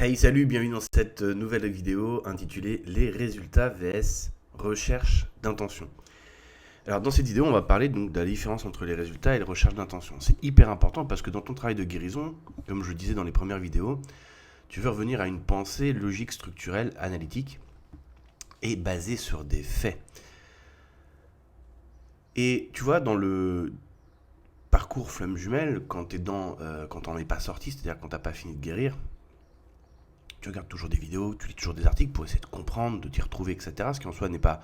Hey, salut, bienvenue dans cette nouvelle vidéo intitulée Les résultats vs recherche d'intention. Alors dans cette vidéo, on va parler donc de la différence entre les résultats et les recherches d'intention. C'est hyper important parce que dans ton travail de guérison, comme je le disais dans les premières vidéos, tu veux revenir à une pensée logique, structurelle, analytique et basée sur des faits. Et tu vois, dans le parcours flamme jumelle, quand t'en es pas sorti, c'est-à-dire quand t'as pas fini de guérir, tu regardes toujours des vidéos, tu lis toujours des articles pour essayer de comprendre, de t'y retrouver, etc. Ce qui en soi n'est pas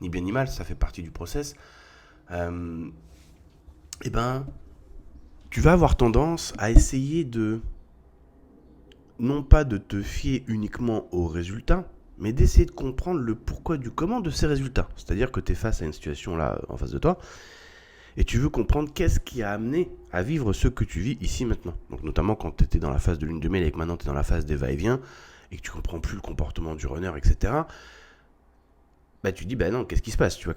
ni bien ni mal, ça fait partie du process. Euh, eh ben, tu vas avoir tendance à essayer de, non pas de te fier uniquement aux résultats, mais d'essayer de comprendre le pourquoi du comment de ces résultats. C'est-à-dire que tu es face à une situation là en face de toi, et tu veux comprendre qu'est-ce qui a amené à vivre ce que tu vis ici maintenant. Donc notamment quand tu étais dans la phase de lune de miel et que maintenant tu es dans la phase des va-et-vient, et que tu comprends plus le comportement du runner, etc. Bah tu te dis, bah non, qu'est-ce qui se passe, tu vois,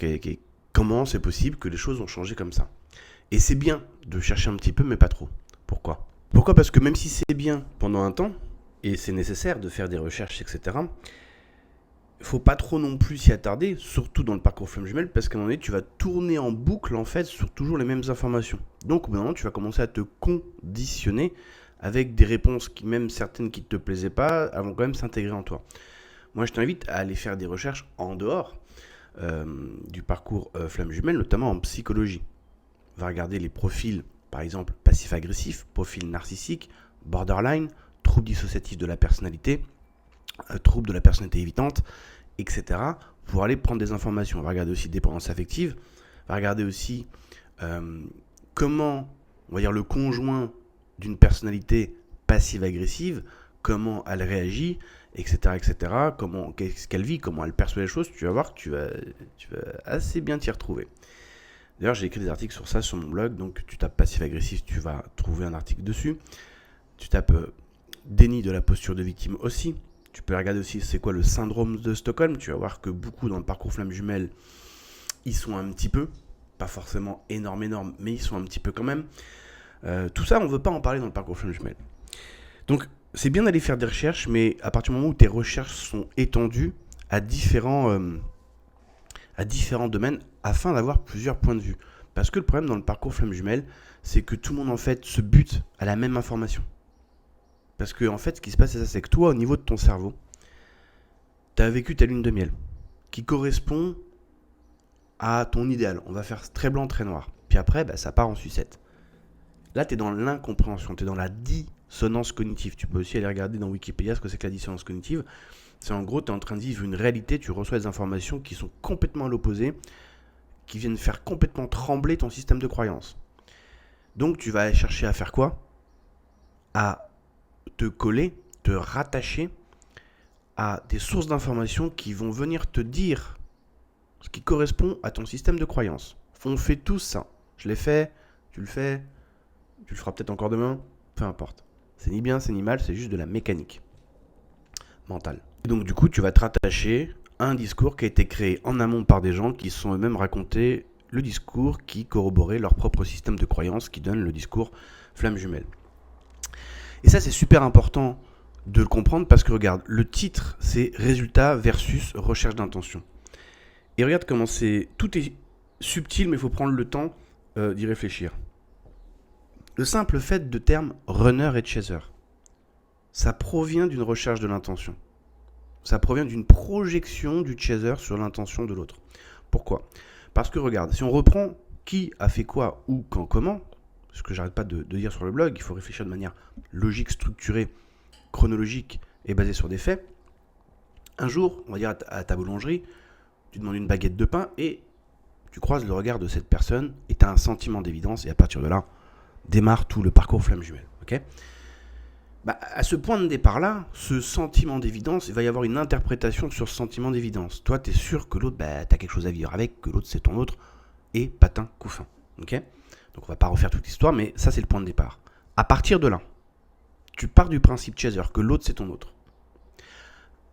comment c'est possible que les choses ont changé comme ça. Et c'est bien de chercher un petit peu, mais pas trop. Pourquoi? Parce que même si c'est bien pendant un temps, et c'est nécessaire de faire des recherches, etc., il faut pas trop non plus s'y attarder, surtout dans le parcours flamme jumelle, parce qu'à un moment donné, tu vas tourner en boucle, en fait, sur toujours les mêmes informations. Donc, au bout d'un moment, tu vas commencer à te conditionner avec des réponses qui, même certaines qui ne te plaisaient pas, vont quand même s'intégrer en toi. Moi, je t'invite à aller faire des recherches en dehors du parcours flamme jumelle, notamment en psychologie. Va regarder les profils, par exemple, passif-agressif, profil narcissique, borderline, trouble dissociatif de la personnalité, trouble de la personnalité évitante, etc. pour aller prendre des informations. On va regarder aussi dépendance affective, on va regarder aussi comment, on va dire, le conjoint d'une personnalité passive-agressive, comment elle réagit, etc., etc., qu'est-ce qu'elle vit, comment elle perçoit les choses, tu vas voir que tu vas assez bien t'y retrouver. D'ailleurs, j'ai écrit des articles sur ça sur mon blog, donc tu tapes passif-agressif, tu vas trouver un article dessus. Tu tapes déni de la posture de victime aussi. Tu peux regarder aussi c'est quoi le syndrome de Stockholm. Tu vas voir que beaucoup dans le parcours flamme jumelle, ils sont un petit peu, pas forcément énorme, mais ils sont un petit peu quand même. Tout ça, on ne veut pas en parler dans le parcours flamme jumelle. Donc, c'est bien d'aller faire des recherches, mais à partir du moment où tes recherches sont étendues à différents domaines afin d'avoir plusieurs points de vue. Parce que le problème dans le parcours flamme jumelle, c'est que tout le monde en fait se bute à la même information. Parce que en fait, ce qui se passe, c'est ça, c'est que toi, au niveau de ton cerveau, tu as vécu ta lune de miel, qui correspond à ton idéal. On va faire très blanc, très noir. Puis après, ça part en sucette. Là, tu es dans l'incompréhension, tu es dans la dissonance cognitive. Tu peux aussi aller regarder dans Wikipédia ce que c'est que la dissonance cognitive. C'est en gros, tu es en train de vivre une réalité, tu reçois des informations qui sont complètement à l'opposé, qui viennent faire complètement trembler ton système de croyance. Donc, tu vas aller chercher à faire quoi? À te coller, te rattacher à des sources d'informations qui vont venir te dire ce qui correspond à ton système de croyance. On fait tous ça. Je l'ai fait, tu le feras peut-être encore demain, peu importe. C'est ni bien, c'est ni mal, c'est juste de la mécanique mentale. Et donc du coup, tu vas te rattacher à un discours qui a été créé en amont par des gens qui se sont eux-mêmes racontés le discours qui corroborait leur propre système de croyance, qui donne le discours flamme jumelle. Et ça, c'est super important de le comprendre parce que regarde, le titre, c'est résultat versus recherche d'intention. Et regarde comment tout est subtil, mais il faut prendre le temps d'y réfléchir. Le simple fait de termes runner et chaser, ça provient d'une recherche de l'intention. Ça provient d'une projection du chaser sur l'intention de l'autre. Pourquoi? Parce que regarde, si on reprend qui a fait quoi, où, quand, comment, ce que j'arrête pas de dire sur le blog, il faut réfléchir de manière logique, structurée, chronologique et basée sur des faits. Un jour, on va dire à ta boulangerie, tu demandes une baguette de pain et tu croises le regard de cette personne et tu as un sentiment d'évidence et à partir de là, démarre tout le parcours flamme jumelle. Okay, à ce point de départ-là, ce sentiment d'évidence, il va y avoir une interprétation sur ce sentiment d'évidence. Toi, tu es sûr que l'autre, tu as quelque chose à vivre avec, que l'autre c'est ton autre, et patin, couffin. Okay, donc on va pas refaire toute l'histoire, mais ça c'est le point de départ. À partir de là, tu pars du principe chaser, que l'autre c'est ton autre.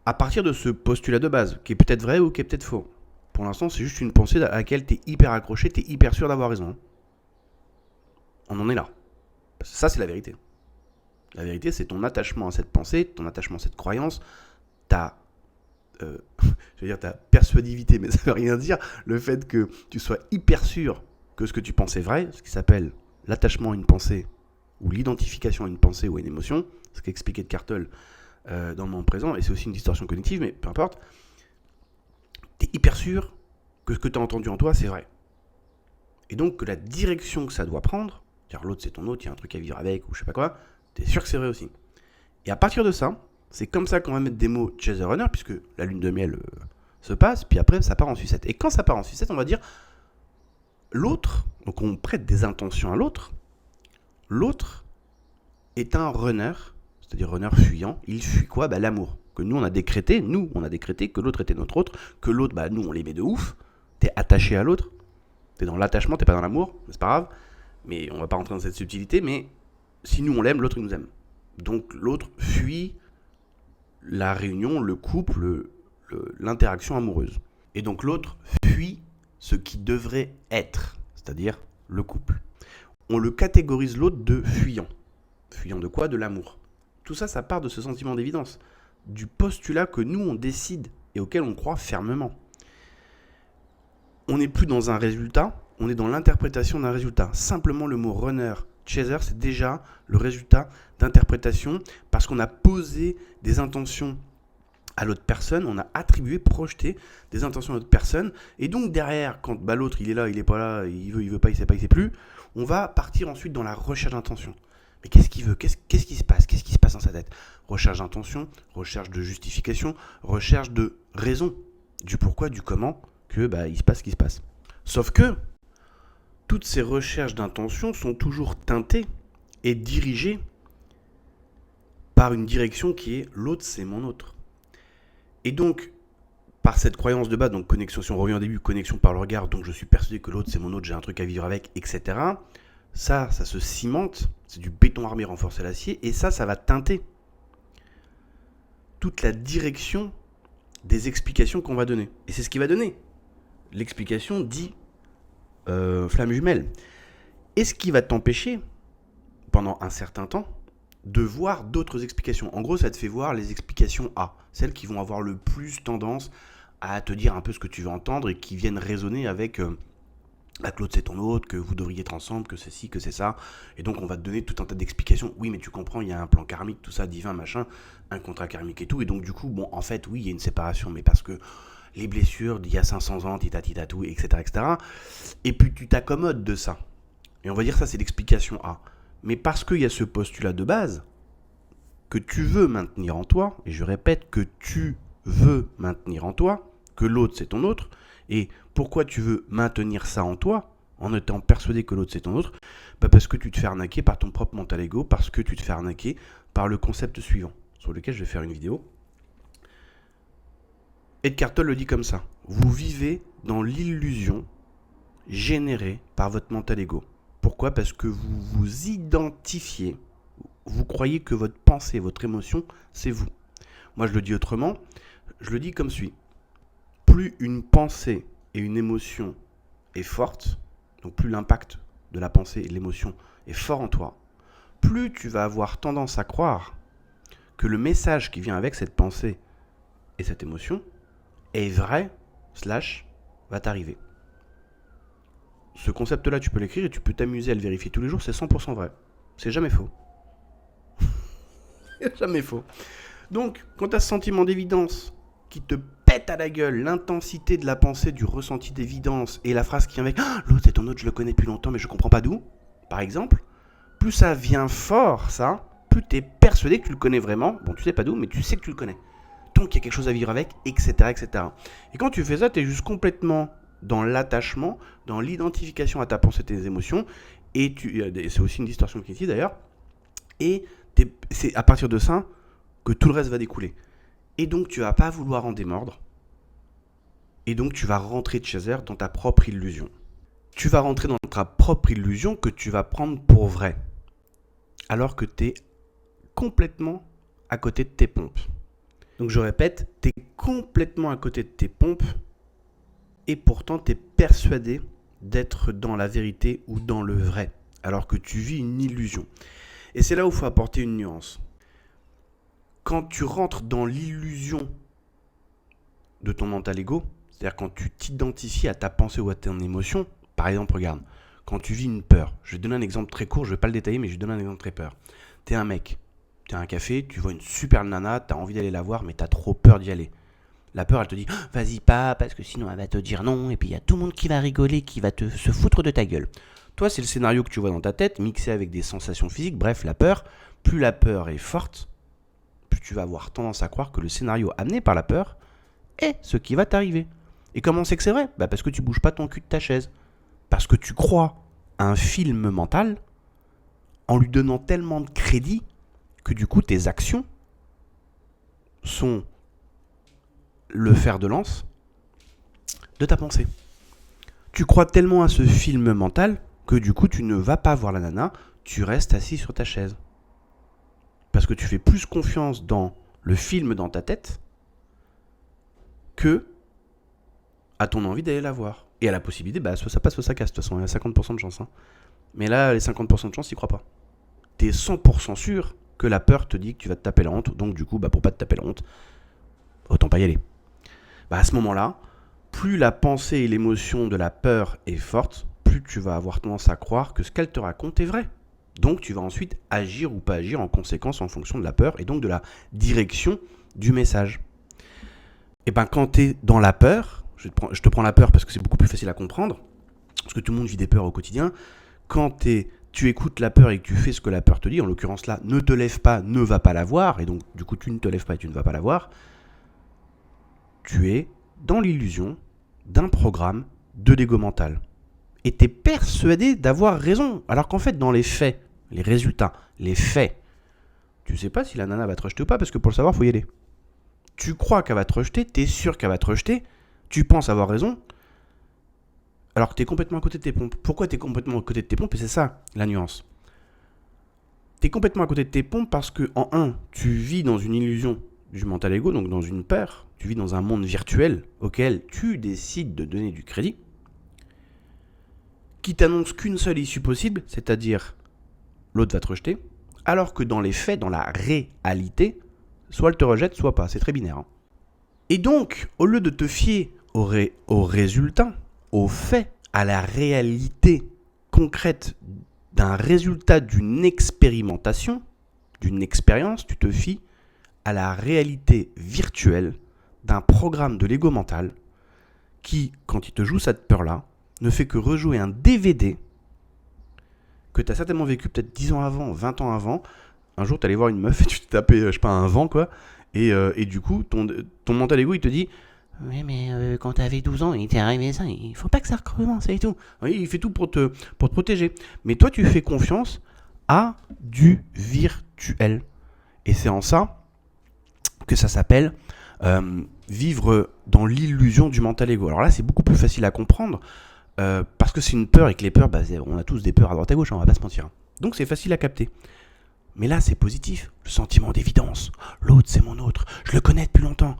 À partir de ce postulat de base, qui est peut-être vrai ou qui est peut-être faux, pour l'instant c'est juste une pensée à laquelle tu es hyper accroché, tu es hyper sûr d'avoir raison. On en est là. Ça c'est la vérité. La vérité, c'est ton attachement à cette pensée, ton attachement à cette croyance, ta, je veux dire ta persuadivité, mais ça veut rien dire, le fait que tu sois hyper sûr que ce que tu penses est vrai, ce qui s'appelle l'attachement à une pensée ou l'identification à une pensée ou à une émotion, ce qu'expliquait Cartel dans le moment présent, et c'est aussi une distorsion cognitive, mais peu importe, tu es hyper sûr que ce que tu as entendu en toi, c'est vrai. Et donc que la direction que ça doit prendre, car l'autre c'est ton autre, il y a un truc à vivre avec, ou je sais pas quoi, tu es sûr que c'est vrai aussi. Et à partir de ça, c'est comme ça qu'on va mettre des mots chaser runner, puisque la lune de miel se passe, puis après ça part en sucette. Et quand ça part en sucette, on va dire l'autre, donc on prête des intentions à l'autre, l'autre est un runner, c'est-à-dire runner fuyant. Il fuit quoi ? L'amour. Que nous on a décrété que l'autre était notre autre, que l'autre, nous on l'aimait de ouf, t'es attaché à l'autre, t'es dans l'attachement, t'es pas dans l'amour, c'est pas grave, mais on va pas rentrer dans cette subtilité, mais si nous on l'aime, l'autre il nous aime. Donc l'autre fuit la réunion, le couple, l'interaction amoureuse. Et donc l'autre fuit ce qui devrait être, c'est-à-dire le couple. On le catégorise l'autre de fuyant. Fuyant de quoi ? De l'amour. Tout ça, ça part de ce sentiment d'évidence, du postulat que nous on décide et auquel on croit fermement. On n'est plus dans un résultat, on est dans l'interprétation d'un résultat. Simplement le mot runner, chaser, c'est déjà le résultat d'interprétation parce qu'on a posé des intentions à l'autre personne, on a attribué, projeté des intentions à l'autre personne, et donc derrière, quand l'autre il est là, il est pas là, il veut pas, il sait pas, il sait plus, on va partir ensuite dans la recherche d'intention. Mais qu'est-ce qu'il veut ? Qu'est-ce qui se passe ? Qu'est-ce qui se passe dans sa tête ? Recherche d'intention, recherche de justification, recherche de raison, du pourquoi, du comment, que il se passe ce qui se passe. Sauf que toutes ces recherches d'intention sont toujours teintées et dirigées par une direction qui est l'autre c'est mon autre. Et donc, par cette croyance de base, donc connexion, si on revient au début, connexion par le regard, donc je suis persuadé que l'autre c'est mon autre, j'ai un truc à vivre avec, etc. Ça se cimente, c'est du béton armé renforcé à l'acier, et ça va teinter toute la direction des explications qu'on va donner. Et c'est ce qui va donner l'explication dit flamme jumelle. Et ce qui va t'empêcher, pendant un certain temps, de voir d'autres explications. En gros, ça te fait voir les explications A, celles qui vont avoir le plus tendance à te dire un peu ce que tu veux entendre et qui viennent résonner avec que l'autre c'est ton autre, que vous devriez être ensemble, que c'est ci, que c'est ça. Et donc on va te donner tout un tas d'explications. Oui, mais tu comprends, il y a un plan karmique, tout ça, divin, machin, un contrat karmique et tout. Et donc du coup, en fait, oui, il y a une séparation, mais parce que les blessures d'il y a 500 ans, tout, etc., etc. Et puis tu t'accommodes de ça. Et on va dire ça, c'est l'explication A. Mais parce qu'il y a ce postulat de base que tu veux maintenir en toi, et je répète que tu veux maintenir en toi, que l'autre c'est ton autre, et pourquoi tu veux maintenir ça en toi, en étant persuadé que l'autre c'est ton autre ? Parce que tu te fais arnaquer par ton propre mental ego, parce que tu te fais arnaquer par le concept suivant, sur lequel je vais faire une vidéo. Eckhart Tolle le dit comme ça, vous vivez dans l'illusion générée par votre mental ego. Pourquoi ? Parce que vous vous identifiez, vous croyez que votre pensée, votre émotion, c'est vous. Moi, je le dis autrement, je le dis comme suit. Plus une pensée et une émotion est forte, donc plus l'impact de la pensée et de l'émotion est fort en toi, plus tu vas avoir tendance à croire que le message qui vient avec cette pensée et cette émotion est vrai, / va t'arriver. Ce concept-là, tu peux l'écrire et tu peux t'amuser à le vérifier tous les jours, c'est 100% vrai. C'est jamais faux. C'est jamais faux. Donc, quand tu as ce sentiment d'évidence qui te pète à la gueule, l'intensité de la pensée, du ressenti d'évidence et la phrase qui vient avec « l'autre c'est ton autre, je le connais depuis longtemps mais je comprends pas d'où », par exemple, plus ça vient fort, ça, plus tu es persuadé que tu le connais vraiment. Bon, tu sais pas d'où, mais tu sais que tu le connais. Donc, il y a quelque chose à vivre avec, etc., etc. Et quand tu fais ça, tu es juste complètement dans l'attachement, dans l'identification à ta pensée et tes émotions, et c'est aussi une distorsion cognitive d'ailleurs, et c'est à partir de ça que tout le reste va découler. Et donc tu vas pas vouloir en démordre, et donc tu vas rentrer de chaser dans ta propre illusion. Tu vas rentrer dans ta propre illusion que tu vas prendre pour vrai, alors que tu es complètement à côté de tes pompes. Donc je répète, tu es complètement à côté de tes pompes, et pourtant tu es persuadé d'être dans la vérité ou dans le vrai, alors que tu vis une illusion. Et c'est là où il faut apporter une nuance. Quand tu rentres dans l'illusion de ton mental ego, c'est-à-dire quand tu t'identifies à ta pensée ou à ton émotion, par exemple, regarde, quand tu vis une peur, je vais te donner un exemple très court, je ne vais pas le détailler, mais je vais te donner un exemple très peur. T'es un mec, t'es à un café, tu vois une super nana, t'as envie d'aller la voir, mais t'as trop peur d'y aller. La peur, elle te dit, vas-y pas, parce que sinon elle va te dire non, et puis il y a tout le monde qui va rigoler, qui va se foutre de ta gueule. Toi, c'est le scénario que tu vois dans ta tête, mixé avec des sensations physiques, bref, la peur. Plus la peur est forte, plus tu vas avoir tendance à croire que le scénario amené par la peur est ce qui va t'arriver. Et comment c'est que c'est vrai ? Parce que tu bouges pas ton cul de ta chaise. Parce que tu crois à un film mental en lui donnant tellement de crédit que du coup tes actions sont le fer de lance de ta pensée. Tu crois tellement à ce film mental que du coup tu ne vas pas voir la nana, tu restes assis sur ta chaise. Parce que tu fais plus confiance dans le film dans ta tête que à ton envie d'aller la voir. Et à la possibilité, soit ça passe, soit ça casse. De toute façon, il y a 50% de chance. Mais là, les 50% de chance, tu n'y crois pas. Tu es 100% sûr que la peur te dit que tu vas te taper la honte. Donc du coup, pour pas te taper la honte, autant pas y aller. À ce moment-là, plus la pensée et l'émotion de la peur est forte, plus tu vas avoir tendance à croire que ce qu'elle te raconte est vrai. Donc tu vas ensuite agir ou pas agir en conséquence en fonction de la peur et donc de la direction du message. Et quand tu es dans la peur, je te prends la peur parce que c'est beaucoup plus facile à comprendre, parce que tout le monde vit des peurs au quotidien. Quand tu écoutes la peur et que tu fais ce que la peur te dit, en l'occurrence là, ne te lève pas, ne va pas la voir, et donc du coup tu ne te lèves pas et tu ne vas pas la voir, tu es dans l'illusion d'un programme de l'ego mental. Et tu es persuadé d'avoir raison, alors qu'en fait dans les faits, les résultats, les faits, tu sais pas si la nana va te rejeter ou pas, parce que pour le savoir, il faut y aller. Tu crois qu'elle va te rejeter, tu es sûr qu'elle va te rejeter, tu penses avoir raison, alors que tu es complètement à côté de tes pompes. Pourquoi tu es complètement à côté de tes pompes ? Et c'est ça la nuance. Tu es complètement à côté de tes pompes parce que, en un, tu vis dans une illusion du mental ego, donc dans une peur, tu vis dans un monde virtuel auquel tu décides de donner du crédit, qui t'annonce qu'une seule issue possible, c'est-à-dire l'autre va te rejeter, alors que dans les faits, dans la réalité, soit elle te rejette, soit pas. C'est très binaire. Et donc, au lieu de te fier au résultat, aux faits, à la réalité concrète d'un résultat d'une expérimentation, d'une expérience, tu te fies à la réalité virtuelle d'un programme de l'ego mental qui, quand il te joue cette peur-là, ne fait que rejouer un DVD que tu as certainement vécu peut-être 10 ans avant, 20 ans avant. Un jour, tu allais voir une meuf et tu t'es tapé, un vent, quoi. Et du coup, ton mental ego, il te dit « Oui, mais quand tu avais 12 ans, il t'est arrivé ça, il faut pas que ça recommence et tout. » Oui, il fait tout pour te protéger. Mais toi, tu fais confiance à du virtuel. Et c'est en ça que ça s'appelle vivre dans l'illusion du mental ego. Alors là, c'est beaucoup plus facile à comprendre parce que c'est une peur et que les peurs, on a tous des peurs à droite à gauche, on va pas se mentir. Donc c'est facile à capter. Mais là, c'est positif. Le sentiment d'évidence. L'autre, c'est mon autre. Je le connais depuis longtemps.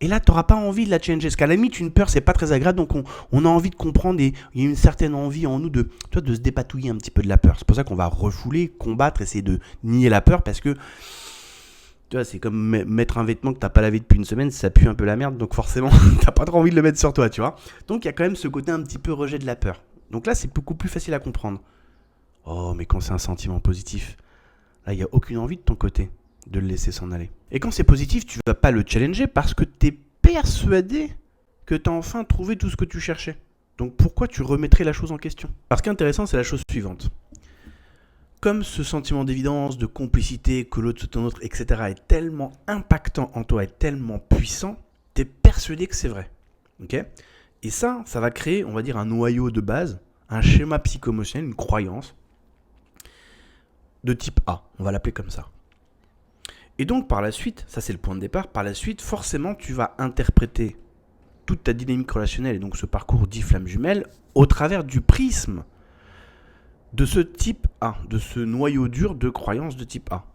Et là, tu n'auras pas envie de la changer. Parce qu'à la limite, une peur, c'est pas très agréable. Donc, on a envie de comprendre. Et il y a une certaine envie en nous de se dépatouiller un petit peu de la peur. C'est pour ça qu'on va refouler, combattre, essayer de nier la peur. Parce que, tu vois, c'est comme mettre un vêtement que tu n'as pas lavé depuis une semaine. Ça pue un peu la merde. Donc, forcément, tu n'as pas trop envie de le mettre sur toi, tu vois. Donc, il y a quand même ce côté un petit peu rejet de la peur. Donc là, c'est beaucoup plus facile à comprendre. Oh, mais quand c'est un sentiment positif, là, il n'y a aucune envie de ton côté de le laisser s'en aller. Et quand c'est positif, tu ne vas pas le challenger parce que tu es persuadé que tu as enfin trouvé tout ce que tu cherchais. Donc pourquoi tu remettrais la chose en question ? Parce qu'intéressant, c'est la chose suivante. Comme ce sentiment d'évidence, de complicité, que l'autre soit un autre, etc. est tellement impactant en toi, est tellement puissant, tu es persuadé que c'est vrai. Okay ? Et ça va créer, on va dire, un noyau de base, un schéma psycho-émotionnel, une croyance de type A, on va l'appeler comme ça. Et donc par la suite, ça c'est le point de départ, par la suite forcément tu vas interpréter toute ta dynamique relationnelle et donc ce parcours dit flamme jumelle au travers du prisme de ce type A, de ce noyau dur de croyances de type A.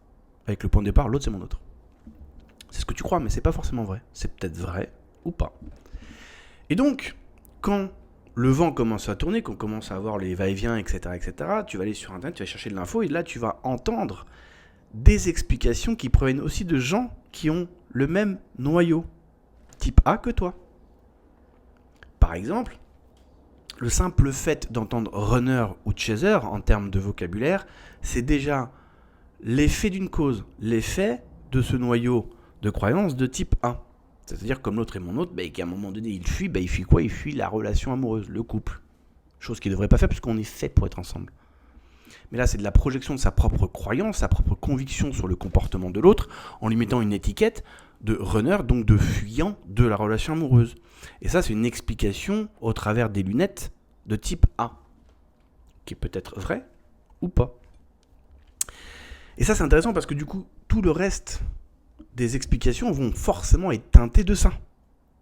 Avec le point de départ, l'autre c'est mon autre. C'est ce que tu crois, mais c'est pas forcément vrai. C'est peut-être vrai ou pas. Et donc, quand le vent commence à tourner, qu'on commence à avoir les va-et-vient, etc., tu vas aller sur Internet, tu vas chercher de l'info, et là, tu vas entendre des explications qui proviennent aussi de gens qui ont le même noyau, type A que toi. Par exemple, le simple fait d'entendre runner ou chaser en termes de vocabulaire, c'est déjà l'effet d'une cause, l'effet de ce noyau de croyance de type A. C'est-à-dire comme l'autre est mon autre, qu'à un moment donné il fuit quoi? Il fuit la relation amoureuse, le couple. Chose qu'il ne devrait pas faire puisqu'on est fait pour être ensemble. Mais là c'est de la projection de sa propre croyance, sa propre conviction sur le comportement de l'autre, en lui mettant une étiquette de runner, donc de fuyant de la relation amoureuse. Et ça c'est une explication au travers des lunettes de type A, qui est peut-être vraie ou pas. Et ça c'est intéressant parce que du coup tout le reste des explications vont forcément être teintées de ça.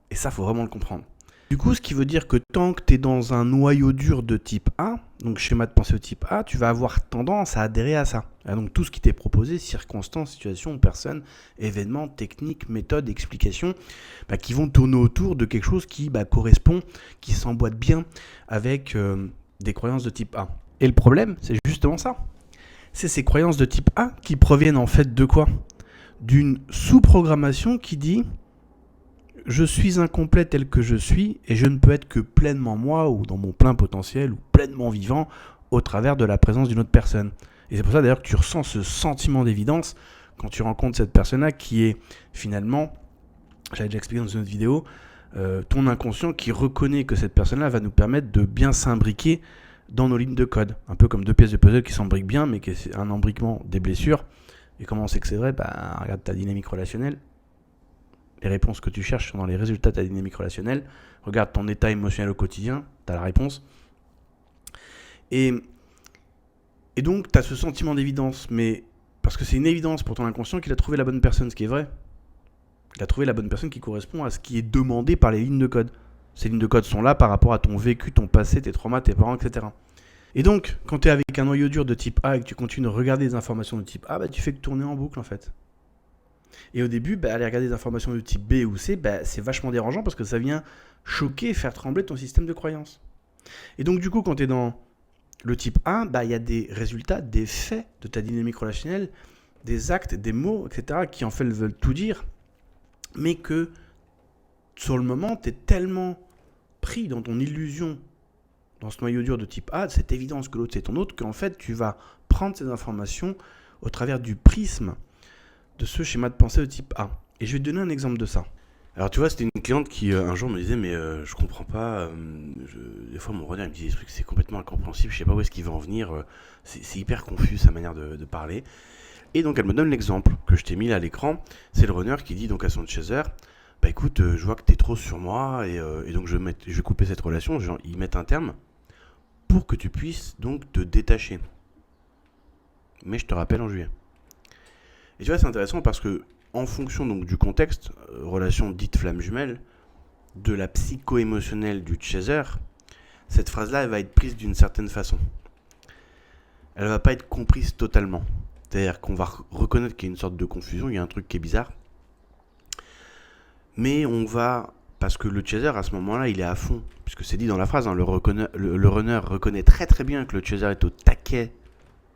Et ça, faut vraiment le comprendre. Du coup, ce qui veut dire que tant que tu es dans un noyau dur de type A, donc schéma de pensée de type A, tu vas avoir tendance à adhérer à ça. Et donc tout ce qui t'est proposé, circonstances, situations, personnes, événements, techniques, méthodes, explications, qui vont tourner autour de quelque chose qui correspond, qui s'emboîte bien avec des croyances de type A. Et le problème, c'est justement ça. C'est ces croyances de type A qui proviennent en fait de quoi ? D'une sous-programmation qui dit « Je suis incomplet tel que je suis et je ne peux être que pleinement moi ou dans mon plein potentiel ou pleinement vivant au travers de la présence d'une autre personne. » Et c'est pour ça d'ailleurs que tu ressens ce sentiment d'évidence quand tu rencontres cette personne-là qui est finalement, j'avais déjà expliqué dans une autre vidéo, ton inconscient qui reconnaît que cette personne-là va nous permettre de bien s'imbriquer dans nos lignes de code. Un peu comme deux pièces de puzzle qui s'embriquent bien mais qui est un embriquement des blessures. Et comment on sait que c'est vrai ? Regarde ta dynamique relationnelle. Les réponses que tu cherches sont dans les résultats de ta dynamique relationnelle. Regarde ton état émotionnel au quotidien, tu as la réponse. Et donc, tu as ce sentiment d'évidence, mais parce que c'est une évidence pour ton inconscient qu'il a trouvé la bonne personne, ce qui est vrai. Il a trouvé la bonne personne qui correspond à ce qui est demandé par les lignes de code. Ces lignes de code sont là par rapport à ton vécu, ton passé, tes traumas, tes parents, etc. Et donc, quand tu es avec un noyau dur de type A et que tu continues de regarder des informations de type A, tu fais que tourner en boucle en fait. Et au début, aller regarder des informations de type B ou C, c'est vachement dérangeant parce que ça vient choquer, faire trembler ton système de croyance. Et donc du coup, quand tu es dans le type A, y a des résultats, des faits de ta dynamique relationnelle, des actes, des mots, etc. qui en fait veulent tout dire, mais que sur le moment, tu es tellement pris dans ton illusion, dans ce noyau dur de type A, cette évidence que l'autre c'est ton autre, qu'en fait tu vas prendre ces informations au travers du prisme de ce schéma de pensée de type A. Et je vais te donner un exemple de ça. Alors tu vois, c'était une cliente qui un jour me disait mais je comprends pas, des fois mon runner il me dit des trucs c'est complètement incompréhensible, je sais pas où est-ce qu'il veut en venir, c'est hyper confus sa manière de parler. Et donc elle me donne l'exemple que je t'ai mis là à l'écran, c'est le runner qui dit donc à son chaser, écoute, je vois que t'es trop sur moi et donc je vais couper cette relation, genre, ils mettent un terme pour que tu puisses donc te détacher. Mais je te rappelle en juillet. Et tu vois, c'est intéressant parce que, en fonction donc du contexte, relation dite flamme jumelle, de la psycho-émotionnelle du chaser, cette phrase-là, elle va être prise d'une certaine façon. Elle ne va pas être comprise totalement. C'est-à-dire qu'on va reconnaître qu'il y a une sorte de confusion, il y a un truc qui est bizarre. Mais on va, parce que le chaser à ce moment-là, il est à fond, puisque c'est dit dans la phrase, le runner reconnaît très très bien que le chaser est au taquet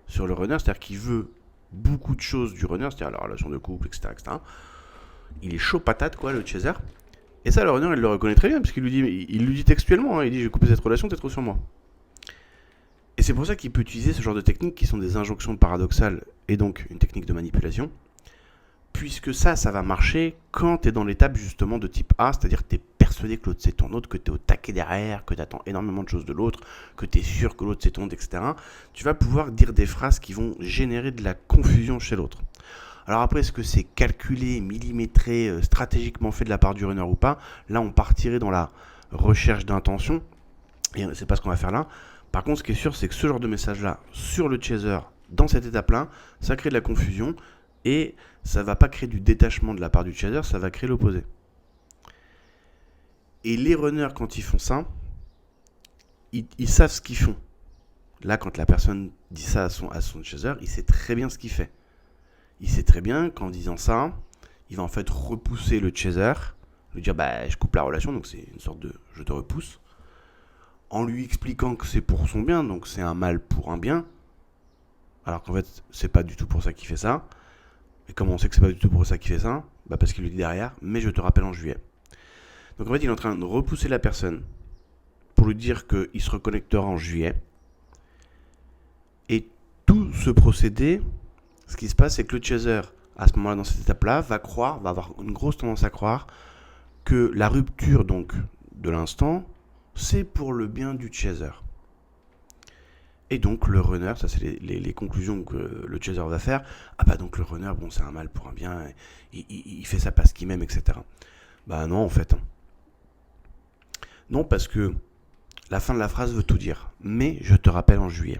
sur le runner, c'est-à-dire qu'il veut beaucoup de choses du runner, c'est-à-dire la relation de couple, etc., etc. Il est chaud patate, quoi, le chaser. Et ça, le runner, il le reconnaît très bien, parce qu'il lui dit textuellement, il dit « je vais couper cette relation, t'es trop sur moi ». Et c'est pour ça qu'il peut utiliser ce genre de techniques qui sont des injonctions paradoxales, et donc une technique de manipulation, puisque ça va marcher quand t'es dans l'étape justement de type A, c'est-à-dire que t'es persuadé que l'autre c'est ton autre, que t'es au taquet derrière, que t'attends énormément de choses de l'autre, que t'es sûr que l'autre c'est ton autre, etc. Tu vas pouvoir dire des phrases qui vont générer de la confusion chez l'autre. Alors après, est-ce que c'est calculé, millimétré, stratégiquement fait de la part du runner ou pas ? Là, on partirait dans la recherche d'intention, et c'est pas ce qu'on va faire là. Par contre, ce qui est sûr, c'est que ce genre de message-là, sur le chaser, dans cette étape-là, ça crée de la confusion, et ça va pas créer du détachement de la part du chaser, ça va créer l'opposé. Et les runners, quand ils font ça, ils savent ce qu'ils font. Là, quand la personne dit ça à son chaser, il sait très bien ce qu'il fait. Il sait très bien qu'en disant ça, il va en fait repousser le chaser, lui dire je coupe la relation, donc c'est une sorte de je te repousse, en lui expliquant que c'est pour son bien, donc c'est un mal pour un bien, alors qu'en fait, c'est pas du tout pour ça qu'il fait ça. Et comment on sait que c'est pas du tout pour ça qu'il fait ça? Bah parce qu'il le dit derrière, mais je te rappelle en juillet. Donc en fait, il est en train de repousser la personne pour lui dire qu'il se reconnectera en juillet. Et tout ce procédé, ce qui se passe, c'est que le chaser, à ce moment-là, dans cette étape-là, va avoir une grosse tendance à croire que la rupture donc de l'instant, c'est pour le bien du chaser. Et donc le runner, ça c'est les conclusions que le chaser va faire. Ah bah donc le runner, bon c'est un mal pour un bien, il fait ça parce qu'il m'aime, etc. Bah non en fait. Non parce que la fin de la phrase veut tout dire. Mais je te rappelle en juillet.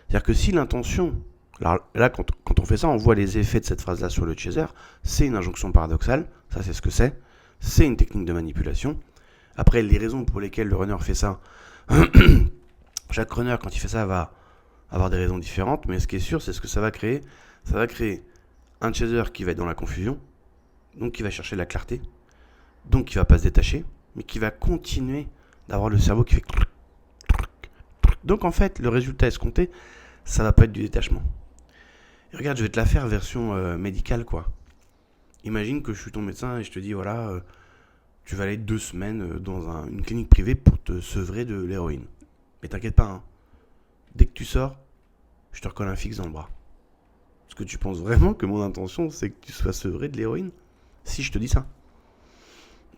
C'est-à-dire que si l'intention, alors là quand on fait ça, on voit les effets de cette phrase-là sur le chaser, c'est une injonction paradoxale, ça c'est ce que c'est une technique de manipulation. Après les raisons pour lesquelles le runner fait ça, chaque runner quand il fait ça va avoir des raisons différentes, mais ce qui est sûr c'est ce que ça va créer. Ça va créer un chaser qui va être dans la confusion, donc qui va chercher la clarté, donc qui va pas se détacher, mais qui va continuer d'avoir le cerveau qui fait. Donc en fait, le résultat escompté, ça va pas être du détachement. Et regarde, je vais te la faire version médicale quoi. Imagine que je suis ton médecin et je te dis voilà, tu vas aller 2 semaines dans une clinique privée pour te sevrer de l'héroïne. Mais t'inquiète pas, hein. Dès que tu sors, je te recolle un fixe dans le bras. Est-ce que tu penses vraiment que mon intention c'est que tu sois sevré de l'héroïne? Si je te dis ça.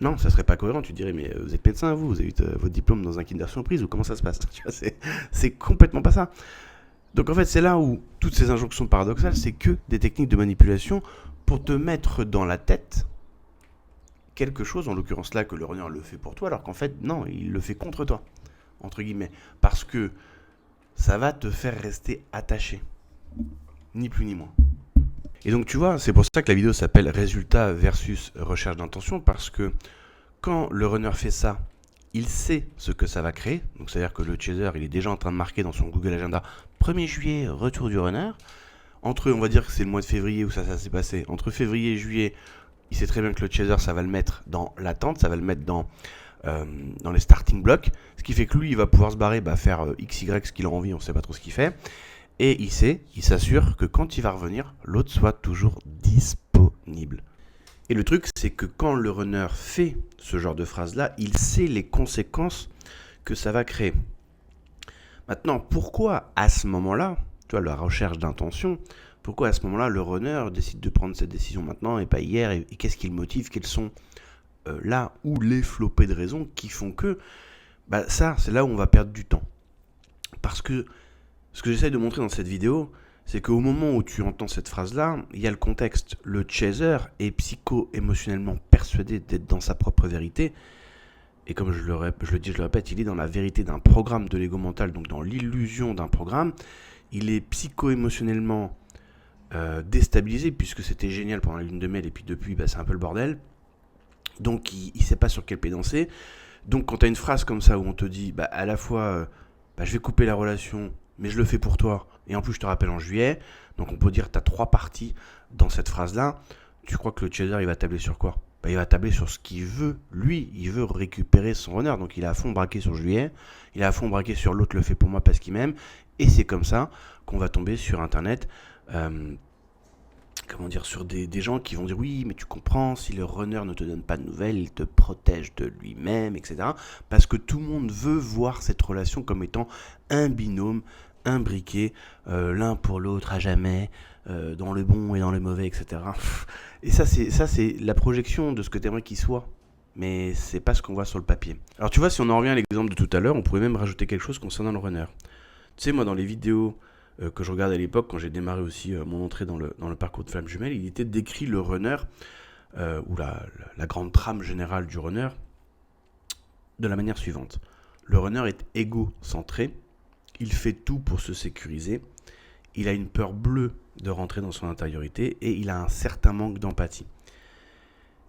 Non, ça serait pas cohérent, tu dirais, mais vous êtes médecin, vous avez eu votre diplôme dans un Kinder Surprise, ou comment ça se passe? Tu vois, c'est complètement pas ça. Donc en fait, c'est là où toutes ces injonctions paradoxales, c'est que des techniques de manipulation pour te mettre dans la tête quelque chose, en l'occurrence là, que le runner le fait pour toi, alors qu'en fait, non, il le fait contre toi, entre guillemets. Parce que ça va te faire rester attaché. Ni plus ni moins. Et donc tu vois, c'est pour ça que la vidéo s'appelle résultat versus recherche d'intention, parce que quand le runner fait ça, il sait ce que ça va créer. Donc c'est-à-dire que le chaser, il est déjà en train de marquer dans son Google Agenda 1er juillet, retour du runner. Entre, on va dire que c'est le mois de février où ça s'est passé. Entre février et juillet, il sait très bien que le chaser, ça va le mettre dans l'attente, ça va le mettre dans les starting blocks. Ce qui fait que lui, il va pouvoir se barrer, faire XY ce qu'il a envie, on sait pas trop ce qu'il fait. Et il s'assure que quand il va revenir, l'autre soit toujours disponible. Et le truc, c'est que quand le runner fait ce genre de phrase-là, il sait les conséquences que ça va créer. Maintenant, pourquoi à ce moment-là, tu vois, la recherche d'intention, pourquoi à ce moment-là le runner décide de prendre cette décision maintenant et pas hier, et qu'est-ce qui le motive, quelles sont là où les flopées de raisons qui font que, ça, c'est là où on va perdre du temps. Parce que ce que j'essaye de montrer dans cette vidéo, c'est qu'au moment où tu entends cette phrase-là, il y a le contexte. Le chaser est psycho-émotionnellement persuadé d'être dans sa propre vérité. Et comme je le répète, il est dans la vérité d'un programme de l'ego mental, donc dans l'illusion d'un programme. Il est psycho-émotionnellement déstabilisé, puisque c'était génial pendant la lune de miel, et puis depuis, c'est un peu le bordel. Donc il ne sait pas sur quel pied danser. Donc quand tu as une phrase comme ça où on te dit, à la fois, je vais couper la relation, mais je le fais pour toi, et en plus je te rappelle en juillet, donc on peut dire que tu as 3 parties dans cette phrase-là, tu crois que le chaser il va tabler sur quoi? Il va tabler sur ce qu'il veut, lui, il veut récupérer son honneur, donc il est à fond braqué sur juillet, il est à fond braqué sur l'autre le fait pour moi parce qu'il m'aime, et c'est comme ça qu'on va tomber sur internet, sur des gens qui vont dire oui, mais tu comprends, si le runner ne te donne pas de nouvelles, il te protège de lui-même, etc. Parce que tout le monde veut voir cette relation comme étant un binôme, imbriqué, l'un pour l'autre à jamais, dans le bon et dans le mauvais, etc. Et ça, c'est la projection de ce que tu aimerais qu'il soit. Mais c'est pas ce qu'on voit sur le papier. Alors tu vois, si on en revient à l'exemple de tout à l'heure, on pourrait même rajouter quelque chose concernant le runner. Tu sais, moi, dans les vidéos que je regardais à l'époque, quand j'ai démarré aussi mon entrée dans le parcours de Flamme Jumelle, il était décrit le runner, ou la grande trame générale du runner, de la manière suivante. Le runner est égocentré, il fait tout pour se sécuriser, il a une peur bleue de rentrer dans son intériorité, et il a un certain manque d'empathie.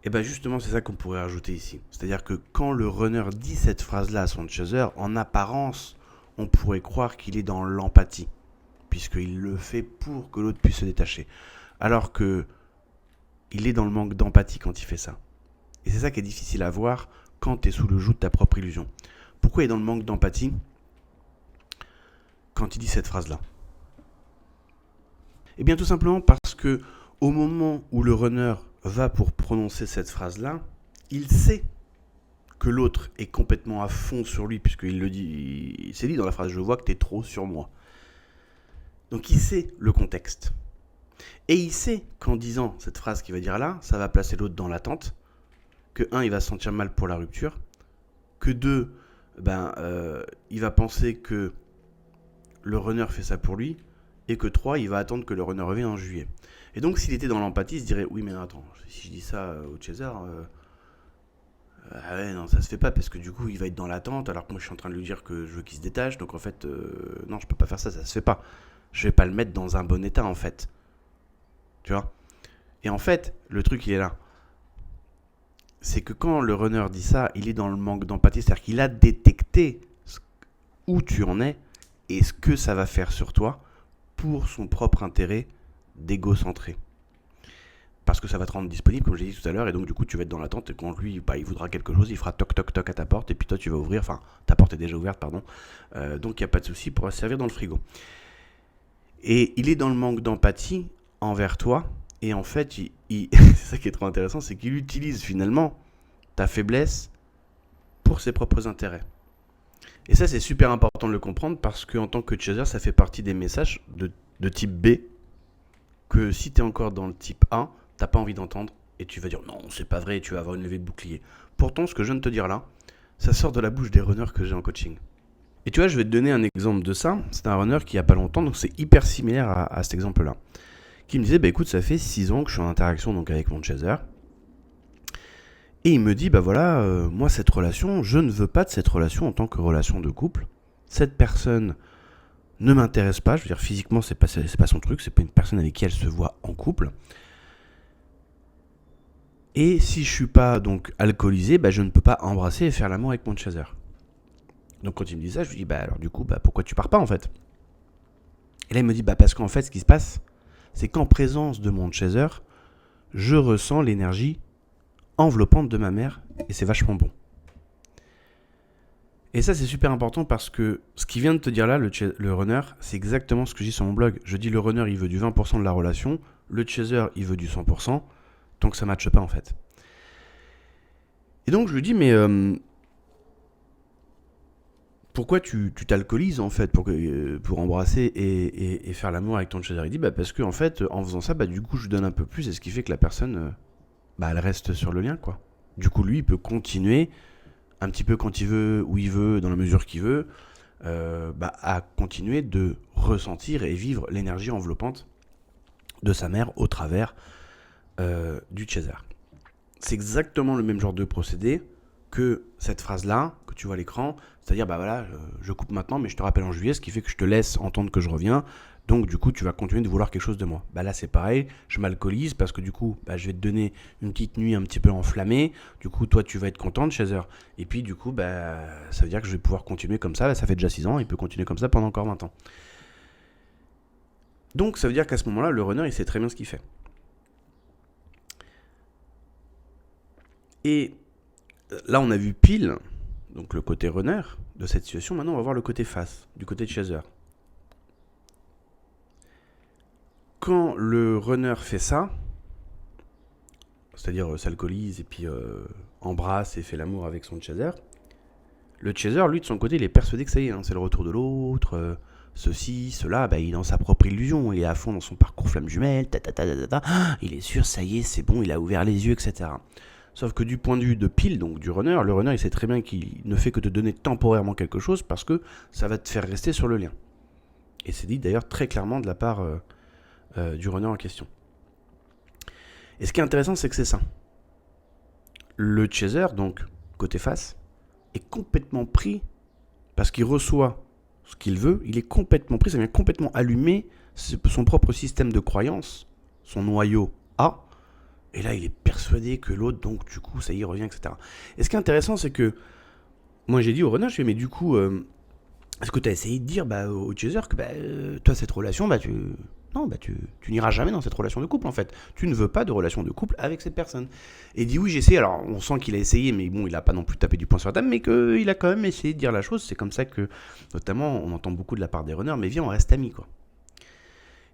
Et justement, c'est ça qu'on pourrait rajouter ici. C'est-à-dire que quand le runner dit cette phrase-là à son chaser, en apparence, on pourrait croire qu'il est dans l'empathie, puisqu'il le fait pour que l'autre puisse se détacher. Alors que il est dans le manque d'empathie quand il fait ça. Et c'est ça qui est difficile à voir quand tu es sous le joug de ta propre illusion. Pourquoi il est dans le manque d'empathie quand il dit cette phrase-là? Eh bien tout simplement parce que au moment où le runner va pour prononcer cette phrase-là, il sait que l'autre est complètement à fond sur lui, puisqu'il le dit, il s'est dit dans la phrase « je vois que t'es trop sur moi ». Donc il sait le contexte. Et il sait qu'en disant cette phrase qu'il va dire là, ça va placer l'autre dans l'attente, que un, il va se sentir mal pour la rupture, que deux, il va penser que le runner fait ça pour lui, et que 3, il va attendre que le runner revienne en juillet. Et donc s'il était dans l'empathie, il se dirait « oui mais attends, si je dis ça au chaser, ah ouais non ça se fait pas parce que du coup il va être dans l'attente alors que moi je suis en train de lui dire que je veux qu'il se détache, donc en fait non je peux pas faire ça, ça se fait pas. Je vais pas le mettre dans un bon état en fait. Tu vois? Et en fait, le truc il est là. C'est que quand le runner dit ça, il est dans le manque d'empathie, c'est-à-dire qu'il a détecté où tu en es et ce que ça va faire sur toi pour son propre intérêt d'égocentré. Parce que ça va te rendre disponible, comme j'ai dit tout à l'heure, et donc du coup tu vas être dans l'attente, et quand lui, il voudra quelque chose, il fera toc toc toc à ta porte, et puis toi tu vas ouvrir, enfin ta porte est déjà ouverte, pardon, donc il n'y a pas de souci, il pourra se servir dans le frigo. Et il est dans le manque d'empathie envers toi, et en fait, c'est ça qui est trop intéressant, c'est qu'il utilise finalement ta faiblesse pour ses propres intérêts. Et ça c'est super important de le comprendre, parce qu'en tant que chaser, ça fait partie des messages de type B, que si tu es encore dans le type A, t'as pas envie d'entendre et tu vas dire non, c'est pas vrai, tu vas avoir une levée de bouclier. Pourtant, ce que je viens de te dire là, ça sort de la bouche des runners que j'ai en coaching. Et tu vois, je vais te donner un exemple de ça. C'est un runner qui il y a pas longtemps, donc c'est hyper similaire à cet exemple-là. Qui me disait, écoute, ça fait 6 ans que je suis en interaction donc avec mon chaser. Et il me dit, moi cette relation, je ne veux pas de cette relation en tant que relation de couple. Cette personne ne m'intéresse pas, je veux dire physiquement c'est pas son truc, c'est pas une personne avec qui elle se voit en couple. Et si je suis pas donc alcoolisé, je ne peux pas embrasser et faire l'amour avec mon chaser. Donc quand il me dit ça, je lui dis alors du coup pourquoi tu pars pas en fait? Et là il me dit parce qu'en fait ce qui se passe, c'est qu'en présence de mon chaser, je ressens l'énergie enveloppante de ma mère et c'est vachement bon. Et ça c'est super important parce que ce qu'il vient de te dire là, le runner, c'est exactement ce que je dis sur mon blog. Je dis le runner il veut du 20% de la relation, le chaser il veut du 100%, donc ça ne matche pas en fait. Et donc je lui dis mais pourquoi tu t'alcoolises en fait pour embrasser et faire l'amour avec ton chaser? Il dit parce que en fait en faisant ça du coup je donne un peu plus et ce qui fait que la personne elle reste sur le lien quoi. Du coup lui il peut continuer un petit peu quand il veut, où il veut, dans la mesure qu'il veut, à continuer de ressentir et vivre l'énergie enveloppante de sa mère au travers du chaser. C'est exactement le même genre de procédé que cette phrase-là, que tu vois à l'écran, c'est-à-dire, je coupe maintenant, mais je te rappelle en juillet, ce qui fait que je te laisse entendre que je reviens, donc du coup, tu vas continuer de vouloir quelque chose de moi. Là, c'est pareil, je m'alcoolise parce que du coup, je vais te donner une petite nuit un petit peu enflammée, du coup, toi, tu vas être contente, chaser, et puis du coup, ça veut dire que je vais pouvoir continuer comme ça, ça fait déjà 6 ans, il peut continuer comme ça pendant encore 20 ans. Donc, ça veut dire qu'à ce moment-là, le runner, il sait très bien ce qu'il fait. Et là, on a vu pile, donc le côté runner de cette situation. Maintenant, on va voir le côté face, du côté de chaser. Quand le runner fait ça, c'est-à-dire s'alcoolise et puis embrasse et fait l'amour avec son chaser, le chaser, lui, de son côté, il est persuadé que ça y est, c'est le retour de l'autre, ceci, cela, il est dans sa propre illusion, il est à fond dans son parcours flamme jumelle, il est sûr, ça y est, c'est bon, il a ouvert les yeux, etc. Sauf que du point de vue de pile, donc du runner, le runner il sait très bien qu'il ne fait que te donner temporairement quelque chose parce que ça va te faire rester sur le lien. Et c'est dit d'ailleurs très clairement de la part du runner en question. Et ce qui est intéressant, c'est que c'est ça. Le chaser, donc côté face, est complètement pris parce qu'il reçoit ce qu'il veut, il est complètement pris, ça vient complètement allumer son propre système de croyance, son noyau A. Et là, il est persuadé que l'autre, donc du coup, ça y est, revient, etc. Et ce qui est intéressant, c'est que moi, j'ai dit au runner, mais du coup, Est-ce que tu as essayé de dire au chaser que toi, cette relation, non, tu n'iras jamais dans cette relation de couple en fait. Tu ne veux pas de relation de couple avec cette personne. Et il dit oui, j'ai essayé. Alors on sent qu'il a essayé, mais bon, il n'a pas non plus tapé du poing sur la table, mais qu'il a quand même essayé de dire la chose. C'est comme ça que, notamment, on entend beaucoup de la part des runners, mais viens, on reste amis quoi.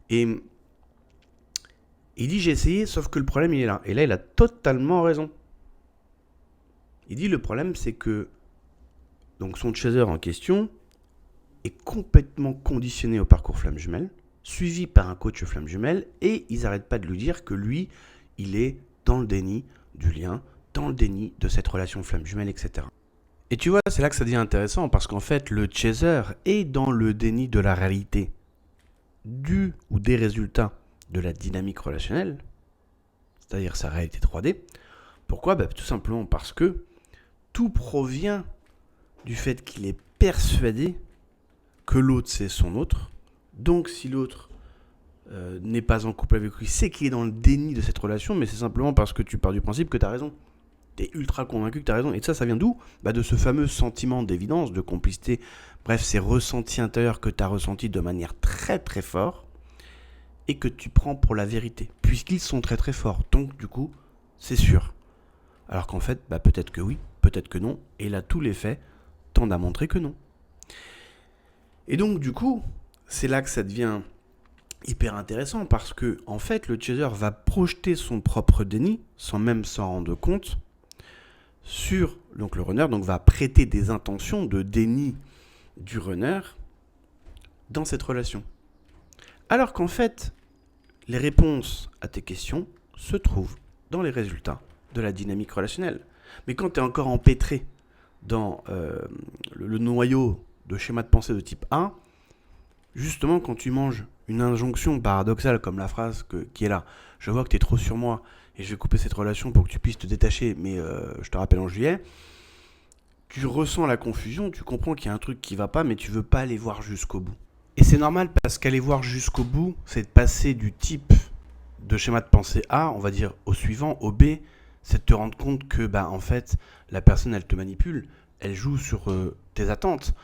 Et il dit j'ai essayé, sauf que le problème il est là. Et là, il a totalement raison. Il dit le problème c'est que donc son chaser en question est complètement conditionné au parcours flamme jumelle, suivi par un coach flamme jumelle, et ils n'arrêtent pas de lui dire que lui, il est dans le déni du lien, dans le déni de cette relation flamme jumelle, etc. Et tu vois, c'est là que ça devient intéressant, parce qu'en fait, le chaser est dans le déni de la réalité, du ou des résultats de la dynamique relationnelle, c'est-à-dire sa réalité 3D. Pourquoi ? Tout simplement parce que tout provient du fait qu'il est persuadé que l'autre c'est son autre. Donc si l'autre n'est pas en couple avec lui, c'est qu'il est dans le déni de cette relation, mais c'est simplement parce que tu pars du principe que tu as raison. Tu es ultra convaincu que tu as raison. Et ça vient d'où ? De ce fameux sentiment d'évidence, de complicité, bref, ces ressentis intérieurs que tu as ressentis de manière très très forte et que tu prends pour la vérité, puisqu'ils sont très très forts. Donc du coup, c'est sûr. Alors qu'en fait, peut-être que oui, peut-être que non, et là tous les faits tendent à montrer que non. Et donc du coup, c'est là que ça devient hyper intéressant parce que en fait, le chaser va projeter son propre déni sans même s'en rendre compte sur donc le runner, donc va prêter des intentions de déni du runner dans cette relation. Alors qu'en fait, les réponses à tes questions se trouvent dans les résultats de la dynamique relationnelle. Mais quand tu es encore empêtré dans le noyau de schéma de pensée de type A, justement quand tu manges une injonction paradoxale comme la phrase qui est là, je vois que tu es trop sur moi et je vais couper cette relation pour que tu puisses te détacher, mais je te rappelle en juillet, tu ressens la confusion, tu comprends qu'il y a un truc qui va pas, mais tu veux pas aller voir jusqu'au bout. Et c'est normal parce qu'aller voir jusqu'au bout, c'est de passer du type de schéma de pensée A, on va dire, au suivant, au B, c'est de te rendre compte que en fait, la personne, elle te manipule, elle joue sur tes attentes.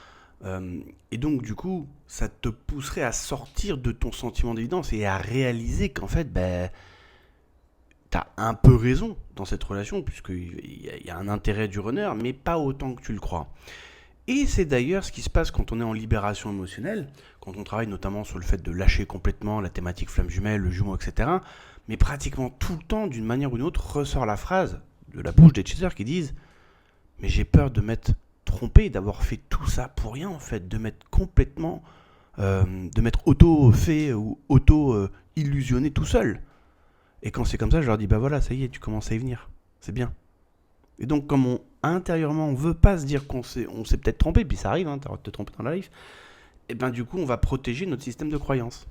Et donc, du coup, ça te pousserait à sortir de ton sentiment d'évidence et à réaliser qu'en fait, t'as un peu raison dans cette relation, puisqu'il y a un intérêt du runner, mais pas autant que tu le crois. Et c'est d'ailleurs ce qui se passe quand on est en libération émotionnelle, quand on travaille notamment sur le fait de lâcher complètement la thématique flamme jumelle, le jumeau, etc. Mais pratiquement tout le temps, d'une manière ou d'une autre, ressort la phrase de la bouche des chasers qui disent « Mais j'ai peur de m'être trompé, d'avoir fait tout ça pour rien en fait, de m'être complètement, de m'être auto-fait ou auto-illusionné tout seul. » Et quand c'est comme ça, je leur dis voilà, ça y est, tu commences à y venir, c'est bien. Et donc, comme intérieurement, on veut pas se dire qu'on s'est peut-être trompé, puis ça arrive, t'as le droit de te tromper dans la life, et du coup, on va protéger notre système de croyance.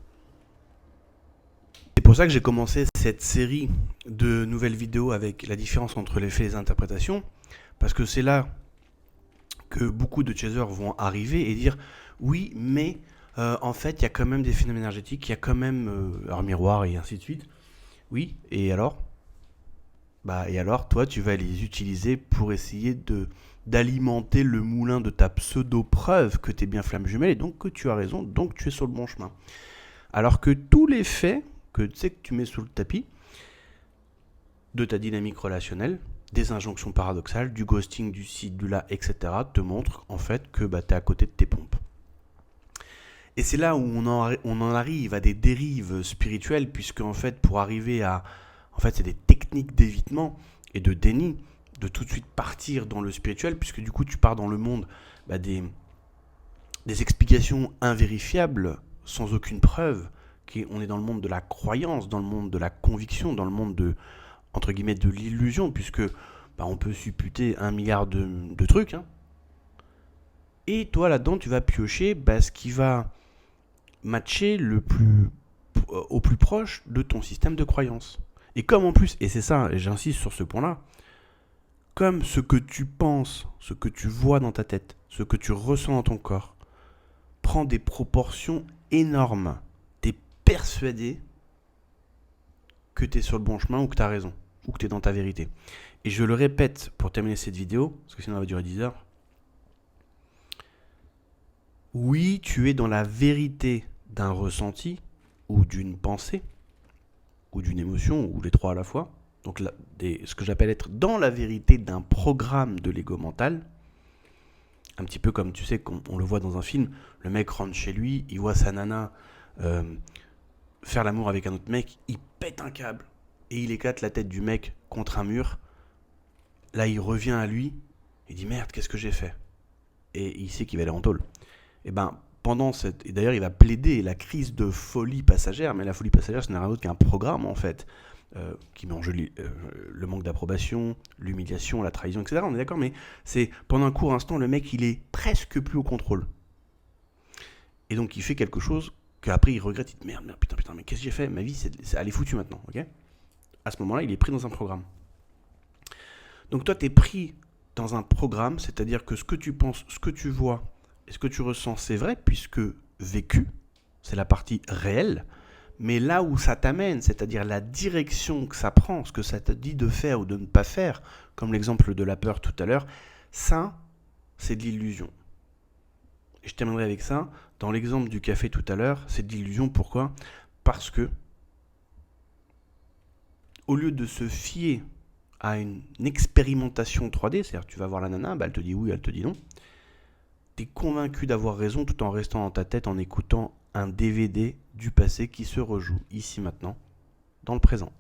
C'est pour ça que j'ai commencé cette série de nouvelles vidéos avec la différence entre les faits et les interprétations, parce que c'est là que beaucoup de chasers vont arriver et dire oui, mais en fait, il y a quand même des phénomènes énergétiques, il y a quand même leur miroir et ainsi de suite. Oui, et alors ? Et alors, toi, tu vas les utiliser pour essayer d'alimenter le moulin de ta pseudo-preuve que tu es bien flamme jumelle et donc que tu as raison, donc tu es sur le bon chemin. Alors que tous les faits que tu mets sous le tapis de ta dynamique relationnelle, des injonctions paradoxales, du ghosting, du ci, du là, etc., te montrent en fait que tu es à côté de tes pompes. Et c'est là où on en arrive à des dérives spirituelles, puisque en fait, pour arriver à... En fait, c'est des techniques d'évitement et de déni, de tout de suite partir dans le spirituel, puisque du coup, tu pars dans le monde des explications invérifiables, sans aucune preuve, on est dans le monde de la croyance, dans le monde de la conviction, dans le monde de, entre guillemets, de l'illusion, puisque on peut supputer 1 milliard de trucs. Et toi, là-dedans, tu vas piocher ce qui va matcher au plus proche de ton système de croyance. Et comme en plus, et c'est ça, et j'insiste sur ce point-là, comme ce que tu penses, ce que tu vois dans ta tête, ce que tu ressens dans ton corps, prend des proportions énormes, t'es persuadé que t'es sur le bon chemin ou que t'as raison, ou que t'es dans ta vérité. Et je le répète pour terminer cette vidéo, parce que sinon elle va durer 10 heures, Oui, tu es dans la vérité d'un ressenti ou d'une pensée ou d'une émotion ou les trois à la fois. Donc ce que j'appelle être dans la vérité d'un programme de l'ego mental. Un petit peu comme tu sais, on le voit dans un film, le mec rentre chez lui, il voit sa nana euh, faire l'amour avec un autre mec, il pète un câble et il éclate la tête du mec contre un mur. Là, il revient à lui, il dit merde, qu'est-ce que j'ai fait? Et il sait qu'il va aller en tôle. Et ben, et d'ailleurs, il va plaider la crise de folie passagère, mais la folie passagère, ce n'est rien d'autre qu'un programme en fait, qui met en jeu le manque d'approbation, l'humiliation, la trahison, etc. On est d'accord, mais c'est pendant un court instant, le mec, il est presque plus au contrôle. Et donc, il fait quelque chose qu'après, il regrette, il dit merde, putain, mais qu'est-ce que j'ai fait? Ma vie, elle est foutue maintenant, ok? À ce moment-là, il est pris dans un programme. Donc, toi, tu es pris dans un programme, c'est-à-dire que ce que tu penses, ce que tu vois et ce que tu ressens, c'est vrai, puisque vécu, c'est la partie réelle, mais là où ça t'amène, c'est-à-dire la direction que ça prend, ce que ça te dit de faire ou de ne pas faire, comme l'exemple de la peur tout à l'heure, ça, c'est de l'illusion. Et je terminerai avec ça. Dans l'exemple du café tout à l'heure, c'est de l'illusion. Pourquoi? Parce que, au lieu de se fier à une expérimentation 3D, c'est-à-dire tu vas voir la nana, bah elle te dit oui, elle te dit non, tu es convaincu d'avoir raison tout en restant dans ta tête en écoutant un DVD du passé qui se rejoue ici maintenant, dans le présent.